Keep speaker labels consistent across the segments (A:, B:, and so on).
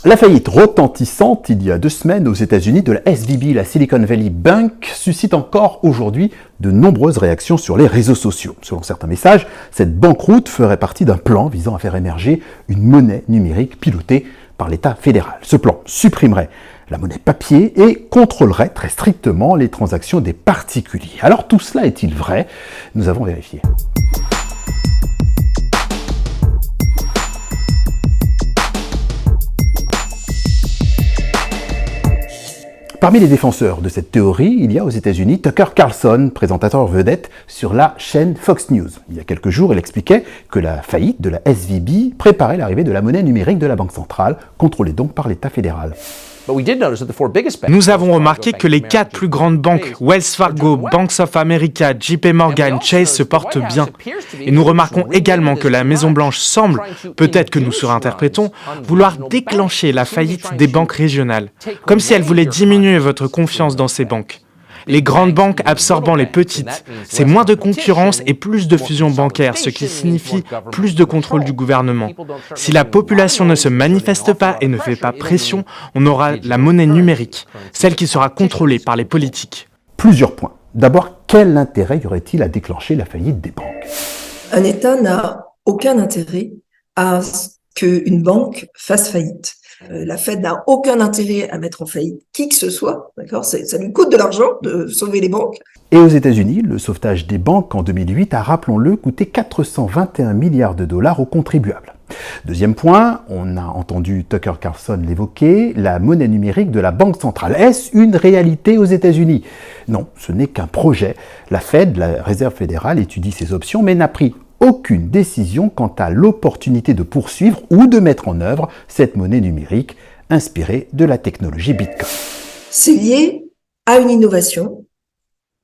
A: La faillite retentissante il y a 2 semaines aux États-Unis de la SVB, la Silicon Valley Bank, suscite encore aujourd'hui de nombreuses réactions sur les réseaux sociaux. Selon certains messages, cette banqueroute ferait partie d'un plan visant à faire émerger une monnaie numérique pilotée par l'État fédéral. Ce plan supprimerait la monnaie papier et contrôlerait très strictement les transactions des particuliers. Alors tout cela est-il vrai? Nous avons vérifié. Parmi les défenseurs de cette théorie, il y a aux États-Unis Tucker Carlson, présentateur vedette sur la chaîne Fox News. Il y a quelques jours, il expliquait que la faillite de la SVB préparait l'arrivée de la monnaie numérique de la Banque centrale, contrôlée donc par l'État fédéral.
B: Nous avons remarqué que les 4 plus grandes banques, Wells Fargo, Bank of America, JP Morgan, Chase, se portent bien. Et nous remarquons également que la Maison-Blanche semble, peut-être que nous surinterprétons, vouloir déclencher la faillite des banques régionales, comme si elle voulait diminuer votre confiance dans ces banques. Les grandes banques absorbant les petites, c'est moins de concurrence et plus de fusion bancaire, ce qui signifie plus de contrôle du gouvernement. Si la population ne se manifeste pas et ne fait pas pression, on aura la monnaie numérique, celle qui sera contrôlée par les politiques.
A: Plusieurs points. D'abord, quel intérêt y aurait-il à déclencher la faillite des banques?
C: Un État n'a aucun intérêt à ce qu'une banque fasse faillite. La Fed n'a aucun intérêt à mettre en faillite qui que ce soit, d'accord ? Ça lui coûte de l'argent de sauver les banques.
A: Et aux États-Unis, le sauvetage des banques en 2008 a, rappelons-le, coûté 421 milliards de dollars aux contribuables. Deuxième point, on a entendu Tucker Carlson l'évoquer, la monnaie numérique de la Banque centrale. Est-ce une réalité aux États-Unis? Non, ce n'est qu'un projet. La Fed, la Réserve fédérale, étudie ses options, mais n'a pris aucune décision quant à l'opportunité de poursuivre ou de mettre en œuvre cette monnaie numérique inspirée de la technologie Bitcoin.
C: C'est lié à une innovation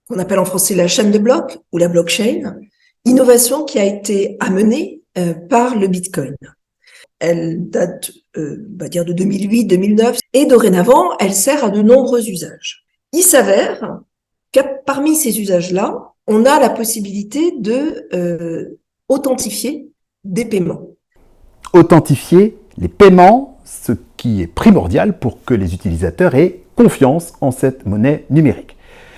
C: qu'on appelle en français la chaîne de blocs ou la blockchain, innovation qui a été amenée par le Bitcoin. Elle date, on va dire, de 2008-2009 et dorénavant, elle sert à de nombreux usages. Il s'avère que parmi ces usages-là, on a la possibilité de authentifier des paiements.
A: Authentifier les paiements, ce qui est primordial pour que les utilisateurs aient confiance en cette monnaie numérique.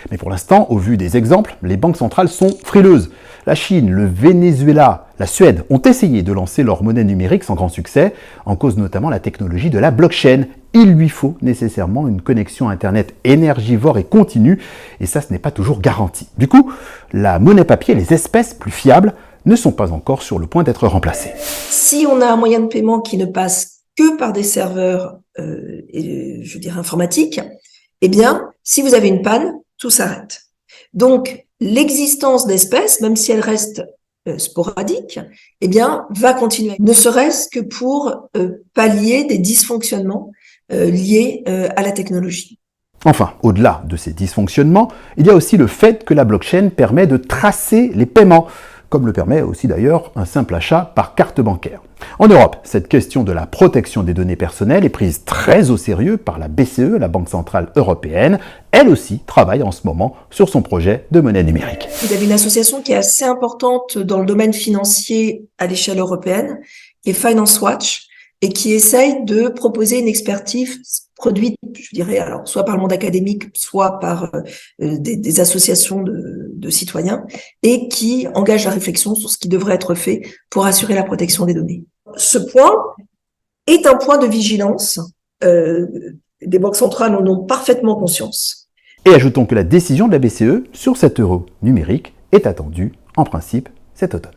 A: Mais pour l'instant, au vu des exemples, les banques centrales sont frileuses. La Chine, le Venezuela, la Suède ont essayé de lancer leur monnaie numérique sans grand succès, en cause notamment la technologie de la blockchain. Il lui faut nécessairement une connexion Internet énergivore et continue, et ça, ce n'est pas toujours garanti. Du coup, la monnaie papier et les espèces plus fiables ne sont pas encore sur le point d'être remplacées.
C: Si on a un moyen de paiement qui ne passe que par des serveurs, informatiques, eh bien, si vous avez une panne, tout s'arrête. Donc, l'existence d'espèces, même si elle reste sporadique, eh bien, va continuer, ne serait-ce que pour pallier des dysfonctionnements liés à la technologie.
A: Enfin, au-delà de ces dysfonctionnements, il y a aussi le fait que la blockchain permet de tracer les paiements, comme le permet aussi d'ailleurs un simple achat par carte bancaire. En Europe, cette question de la protection des données personnelles est prise très au sérieux par la BCE, la Banque centrale européenne. Elle aussi travaille en ce moment sur son projet de monnaie numérique.
C: Vous avez une association qui est assez importante dans le domaine financier à l'échelle européenne, qui est Finance Watch, et qui essaye de proposer une expertise produite, je dirais, alors soit par le monde académique, soit par des associations de citoyens, et qui engage la réflexion sur ce qui devrait être fait pour assurer la protection des données. Ce point est un point de vigilance. Les banques centrales en ont parfaitement conscience.
A: Et ajoutons que la décision de la BCE sur cet euro numérique est attendue, en principe, cet automne.